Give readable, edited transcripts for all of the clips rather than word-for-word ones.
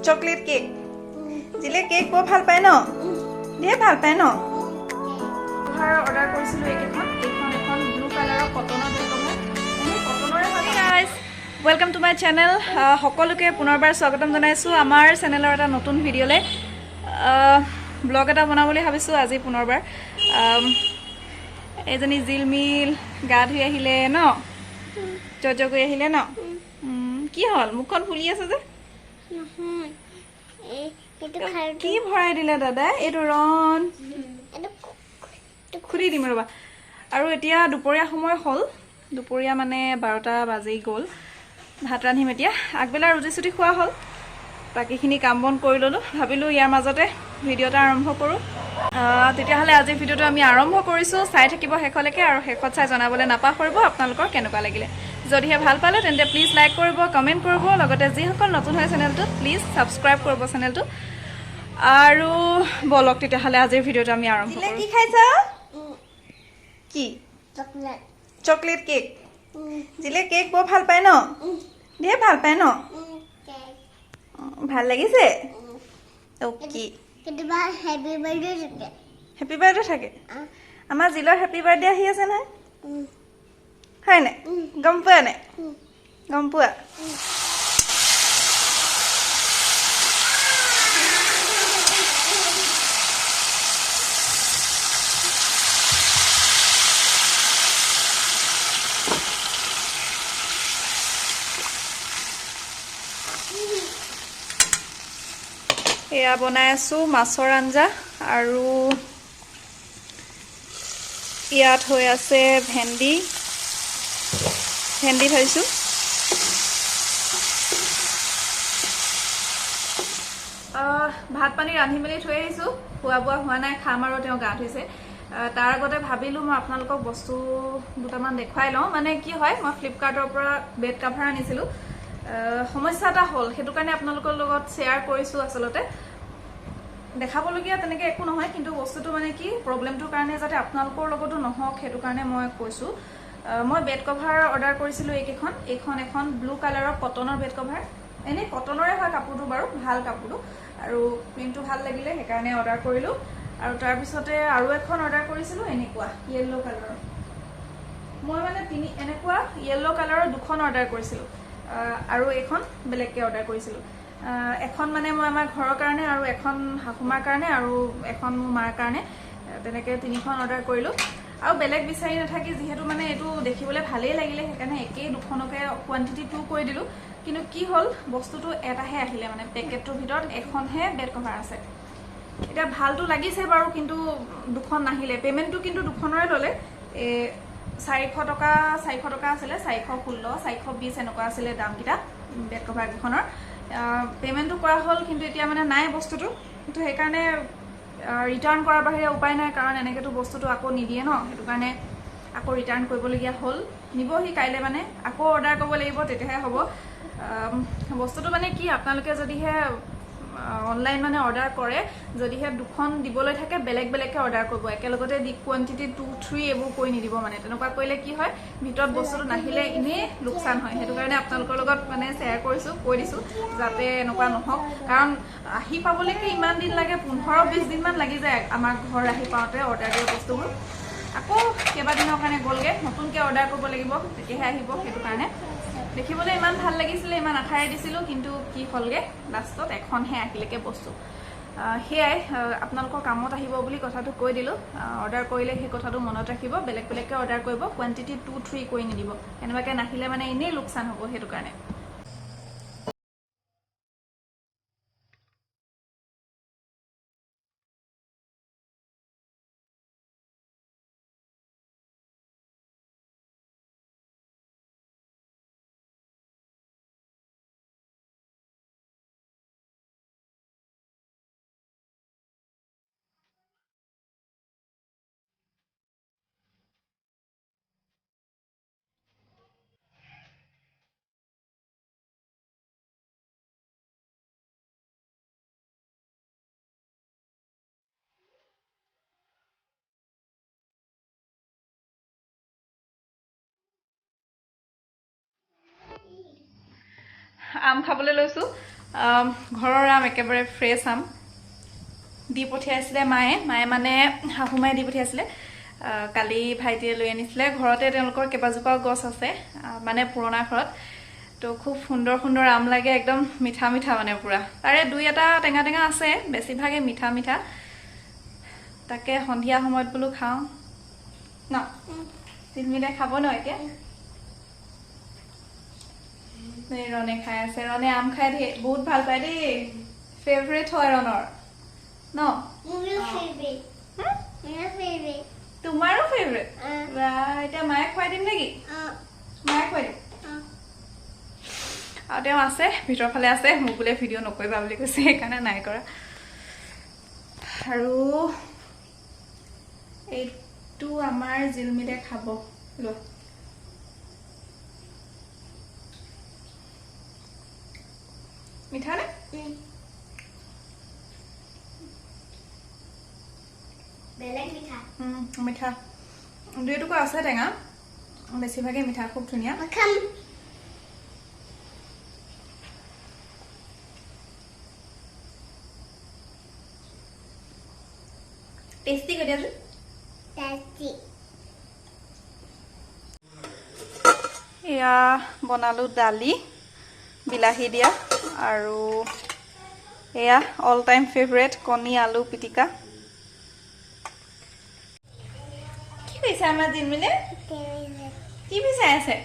chocolate cake জিলে cake বৰ ভাল পায় ন দিয়ে ভাল পায় ন অৰ্ডাৰ কৰিছিলোঁ এইখন এখন ব্লু কালাৰৰ কটনৰ বেগ হয় এনে কটনৰে হয় guys welcome to my channel সকলোকে পুনৰবাৰ স্বাগতম জনাইছোঁ আমাৰ চেনেলৰ এটা নতুন ভিডিঅ'লৈ ব্লগ এটা বনাম বুলি ভাবিছোঁ আজি পুনৰবাৰ এজনী জিলমিল গা ধুই আহিলে ন জজ গৈ আহিলে ন কি হ'ল মুখখন ফুলি আছে যে কি ভৰাই দিলে দাদাই এইটো ৰণ খুলি দিম ৰ'বা আৰু এতিয়া দুপৰীয়া সময় হ'ল দুপৰীয়া মানে 12টা বাজি গ'ল ভাত ৰান্ধিম এতিয়া আগবেলা ৰুটি চুটি খোৱা হ'ল বাকীখিনি কাম বন কৰি ল'লোঁ ভাবিলোঁ ইয়াৰ মাজতে ভিডিঅ' এটা আৰম্ভ কৰোঁ তেতিয়াহ'লে আজিৰ ভিডিঅ'টো আমি আৰম্ভ কৰিছোঁ চাই থাকিব শেষলৈকে আৰু শেষত চাই জনাবলৈ নাপাহৰিব আপোনালোকৰ কেনেকুৱা লাগিলে যদিহে ভাল পালে তেন্তে প্লিজ লাইক কৰিব কমেণ্ট কৰিব লগতে যিসকল নতুন হয় চেনেলটো প্লিজ ছাবস্ক্ৰাইব কৰিব চেনেলটো আৰু বলক তেতিয়াহ'লে আজিৰ ভিডিঅ'টো আমি আৰম্ভ কৰোঁ কি খাইছা কি চকলেট কেক জিলে কেক বৰ ভাল পায় ন দিয়ে ভাল পায় ন ভাল লাগিছে অ'কে হেপী বাৰ্থডে থাকে আমাৰ জিলৰ হেপী বাৰ্থডে আহি আছে নহয় হয় নাই গম পোৱা নাই গম পোৱা এয়া বনাই আছোঁ মাছৰ আঞ্জা আৰু ইয়াত হৈ আছে ভেন্দি ভাজিছোঁ ভাত পানী ৰান্ধি মেলি থৈ আহিছোঁ খোৱা বোৱা হোৱা নাই খাম আৰু তেওঁ গা ধুইছে তাৰ আগতে ভাবিলোঁ মই আপোনালোকক বস্তু দুটামান দেখুৱাই লওঁ মানে কি হয় মই ফ্লিপকাৰ্টৰ পৰা বেড কাভাৰ আনিছিলোঁ সমস্যা এটা হ'ল সেইটো কাৰণে আপোনালোকৰ লগত শ্বেয়াৰ কৰিছোঁ আচলতে দেখাবলগীয়া তেনেকৈ একো নহয় কিন্তু বস্তুটো মানে কি প্ৰব্লেমটোৰ কাৰণে যাতে আপোনালোকৰ লগতো নহওক সেইটো কাৰণে মই কৈছোঁ মই বেড কভাৰ অৰ্ডাৰ কৰিছিলোঁ এইখন এখন ব্লু কালাৰৰ কটনৰ বেড কভাৰ এনেই কটনৰে হয় কাপোৰটো বাৰু ভাল কাপোৰটো আৰু প্ৰিণ্টটো ভাল লাগিলে সেইকাৰণে অৰ্ডাৰ কৰিলোঁ আৰু তাৰপিছতে আৰু এখন অৰ্ডাৰ কৰিছিলোঁ এনেকুৱা য়েল্ল' কালাৰৰ মই মানে এনেকুৱা য়েল্ল' কালাৰৰ দুখন অৰ্ডাৰ কৰিছিলোঁ আৰু এইখন বেলেগকৈ অৰ্ডাৰ কৰিছিলোঁ এখন মানে মই আমাৰ ঘৰৰ কাৰণে আৰু এখন শাহুমাৰ কাৰণে আৰু এখন মোৰ মাৰ কাৰণে তেনেকৈ তিনিখন অৰ্ডাৰ কৰিলোঁ আৰু বেলেগ বিচাৰি নাথাকি যিহেতু মানে এইটো দেখিবলৈ ভালেই লাগিলে সেইকাৰণে একেই দুখনকে কোৱান্টিটি 2 কৰি দিলোঁ কিন্তু কি হ'ল বস্তুটো এটাহে আহিলে মানে পেকেটটোৰ ভিতৰত এখনহে বেড কভাৰ আছে এতিয়া ভালটো লাগিছে বাৰু কিন্তু দুখন নাহিলে পে'মেণ্টটো কিন্তু দুখনৰে ল'লে 400 টকা আছিলে 416 420 এনেকুৱা আছিলে দামকেইটা বেড কভাৰ কেইখনৰ পে'মেণ্টটো কৰা হ'ল কিন্তু এতিয়া মানে নাই বস্তুটো কিন্তু সেইকাৰণে ৰিটাৰ্ণ কৰাৰ বাহিৰে উপায় নাই কাৰণ এনেকৈতো বস্তুটো আকৌ নিদিয়ে ন সেইটো কাৰণে আকৌ ৰিটাৰ্ণ কৰিবলগীয়া হ'ল নিবহি কাইলৈ মানে আকৌ অৰ্ডাৰ কৰিব লাগিব তেতিয়াহে হ'ব বস্তুটো মানে কি আপোনালোকে যদিহে অনলাইন মানে অৰ্ডাৰ কৰে যদিহে দুখন দিবলৈ থাকে বেলেগ বেলেগকৈ অৰ্ডাৰ কৰিব একেলগতে দি কোৱান্টিটি 2, 3 এইবোৰ কৰি নিদিব মানে তেনেকুৱা কৰিলে কি হয় ভিতৰত বস্তুটো নাহিলে এনেই লোকচান হয় সেইটো কাৰণে আপোনালোকৰ লগত মানে শ্বেয়াৰ কৰিছোঁ কৈ দিছোঁ যাতে এনেকুৱা নহওক কাৰণ আহি পাবলৈকে ইমান দিন লাগে 15-20 দিনমান লাগি যায় আমাৰ ঘৰ আহি পাওঁতে অৰ্ডাৰ দিয়া বস্তুবোৰ আকৌ কেইবাদিনৰ কাৰণে গ'লগৈ নতুনকৈ অৰ্ডাৰ কৰিব লাগিব তেতিয়াহে আহিব সেইটো কাৰণে দেখিবলৈ ইমান ভাল লাগিছিলে ইমান আশাৰে দিছিলোঁ কিন্তু কি হ'লগৈ লাষ্টত এখনহে আহিলেকৈ বস্তু সেয়াই আপোনালোকৰ কামত আহিব বুলি কথাটো কৈ দিলোঁ অৰ্ডাৰ কৰিলে সেই কথাটো মনত ৰাখিব বেলেগ বেলেগকৈ অৰ্ডাৰ কৰিব কোৱান্টিটি 2, 3 কৰি নিদিব এনেকুৱাকৈ নাহিলে মানে এনেই লোকচান হ'ব সেইটো কাৰণে আম খাবলৈ লৈছোঁ ঘৰৰ আম একেবাৰে ফ্ৰেছ আম দি পঠিয়াইছিলে মায়ে মানে শাহুমাই দি পঠিয়াইছিলে কালি ভাইটিয়ে লৈ আনিছিলে ঘৰতে তেওঁলোকৰ কেইবাজোপাও গছ আছে মানে পুৰণা ঘৰত তো খুব সুন্দৰ সুন্দৰ আম লাগে একদম মিঠা মিঠা মানে পুৰা তাৰে দুই এটা টেঙা টেঙা আছে বেছিভাগে মিঠা মিঠা তাকে সন্ধিয়া সময়ত বোলো খাওঁ ন তিলমিলে খাব ন এতিয়া ৰনে খাই আছে ৰনে আম খাই বহুত ভাল পায় দেই ফেভৰেট হয় ৰণৰ ন তোমাৰো ফেভৰেট এতিয়া মায়ে খুৱাই দিম নেকি মায়ে খুৱাই দিম আৰু তেওঁ আছে ভিতৰ ফালে আছে মোক বোলে ভিডিঅ' নকৰিবা বুলি কৈছে সেইকাৰণে নাই কৰা আৰু এইটো আমাৰ জিলমিলে খাব লো মিঠা নে বেলেগ মিঠা মিঠা দুইটুকুৰা আছে টেঙা বেছিভাগে মিঠা খুব ধুনীয়া টেষ্টি কৰি দিয়াচোন এয়া বনালো দালি বিলাহী দিয়া আৰু এয়া অল টাইম ফেভৰেট কণী আলু পিটিকা কি কৈছে আমাৰ জিলমিলে টিভি চাই আছে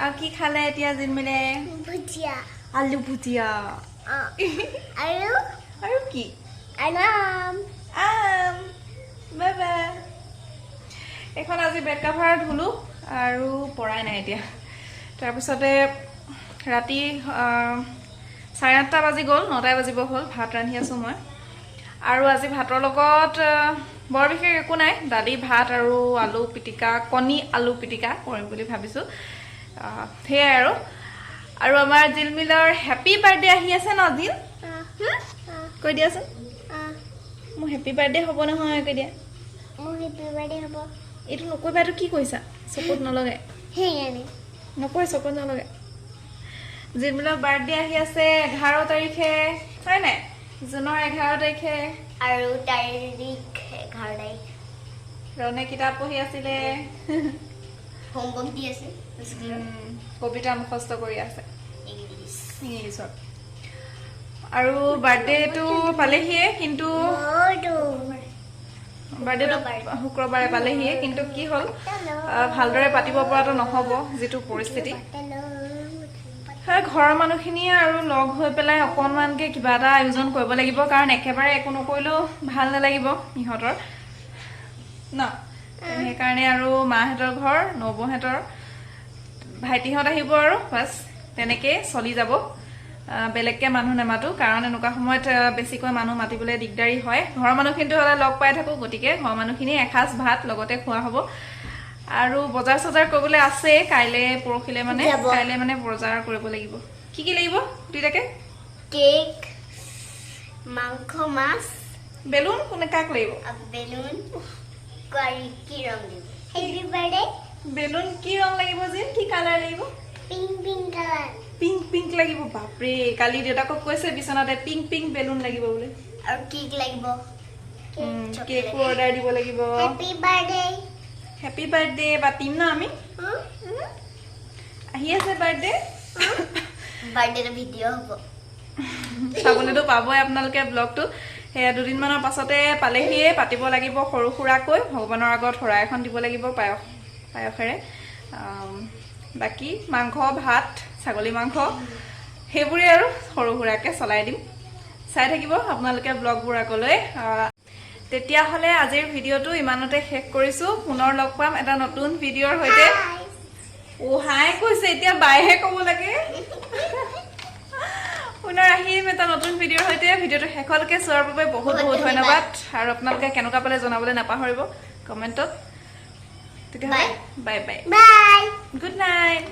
আৰু কি খালে এতিয়া জিলমিলে ভুজিয়া আলু ভুজিয়া আৰু কি আম বাবা এখন আজি বেড কাভাৰ ধুলো আৰু পৰাই নাই এতিয়া তাৰপিছতে ৰাতি 8:30 বাজি গ'ল 9 বাজিব হ'ল ভাত ৰান্ধি আছোঁ মই আৰু আজি ভাতৰ লগত বৰ বিশেষ একো নাই দালি ভাত আৰু আলু পিটিকা কণী আলু পিটিকা কৰিম বুলি ভাবিছোঁ সেয়াই আৰু আমাৰ জিলমিলৰ হেপী বাৰ্থডে আহি আছে ন জিল কৈ দিয়াচোন মোৰ হেপী বাৰ্থডে হ'ব নহয় কৈ দিয়া মোৰ হেপী বাৰ্থডে হ'ব এইটো নকৰিবা এইটো কি কৈছা চকুত নলগাই নকয় চকুত নলগাই জিলমিলৰ বাৰ্থডে আহি আছে 11 তাৰিখে হয় নাই জুনৰ 11 তাৰিখে আৰু তাৰিখ 11 তাৰিখ ৰনে কিতাপ পঢ়ি আছিলে হোমৱৰ্ক দি আছে কবিতা মুখস্থ কৰি আছে ইংলিছত আৰু বাৰ্থডেটো পালেহিয়ে কিন্তু বাৰ্থডেটো শুক্ৰবাৰে পালেহিয়ে কিন্তু কি হ'ল ভালদৰে পাতিব পৰাটো নহ'ব যিটো পৰিস্থিতি ঘৰৰ মানুহখিনিয়ে আৰু লগ হৈ পেলাই অকণমানকৈ কিবা এটা আয়োজন কৰিব লাগিব কাৰণ একেবাৰে একো নকৰিলেও ভাল নালাগিব ইহঁতৰ ন সেইকাৰণে আৰু মাহঁতৰ ঘৰ নবৌহঁতৰ ভাইটিহঁত আহিব আৰু বাছ তেনেকেই চলি যাব বেলেগকৈ মানুহ নামাতো কাৰণ এনেকুৱা সময়ত বেছিকৈ মানুহ মাতিবলৈ দিগদাৰী হয় ঘৰৰ মানুহখিনিতো হ'লে লগ পাই থাকোঁ গতিকে ঘৰৰ মানুহখিনি এসাঁজ ভাত লগতে খোৱা হ'ব আৰু বজাৰ চজাৰ কৰিবলৈ আছে কাইলৈ পৰহিলৈ মানে বজাৰ কৰিব লাগিব কি লাগিব দুইটাকে কেক মাংস মাছ বেলুন কোনে কাক লাগিব বেলুন কি ৰং দিব হেপী বাৰ্থডে বেলুন কি ৰং লাগিব যে কি কালাৰ লাগিব পিংক কালাৰ পিংক লাগিব বাপৰে কালি দেউতাকক কৈছে বিচনাতে পিংক বেলুন লাগিব বোলে আৰু কেক লাগিব কেকো অৰ্ডাৰ দিব লাগিব হেপী বাৰ্থডে পাতিম ন আমি আহি আছে বাৰ্থডে ভিডিঅ' হ'ব চাবলৈতো পাবই আপোনালোকে ব্লগটো সেয়া দুদিনমানৰ পাছতে পালেহিয়ে পাতিব লাগিব সৰু সুৰাকৈ ভগৱানৰ আগত শৰাই এখন দিব লাগিব পায়সেৰে বাকী মাংস ভাত ছাগলী মাংস সেইবোৰে আৰু সৰু সুৰাকৈ চলাই দিম চাই থাকিব আপোনালোকে ব্লগবোৰ আগলৈ তেতিয়াহ'লে আজিৰ ভিডিঅ'টো ইমানতে শেষ কৰিছোঁ পুনৰ লগ পাম এটা নতুন ভিডিঅ'ৰ সৈতে হাই কৈছে এতিয়া বাইহে ক'ব লাগে পুনৰ আহিম এটা নতুন ভিডিঅ'ৰ সৈতে ভিডিঅ'টো শেষলৈকে চোৱাৰ বাবে বহুত ধন্যবাদ আৰু আপোনালোকে কেনেকুৱা পালে জনাবলৈ নাপাহৰিব কমেণ্টত তেতিয়াহ'লে বাই গুড নাইট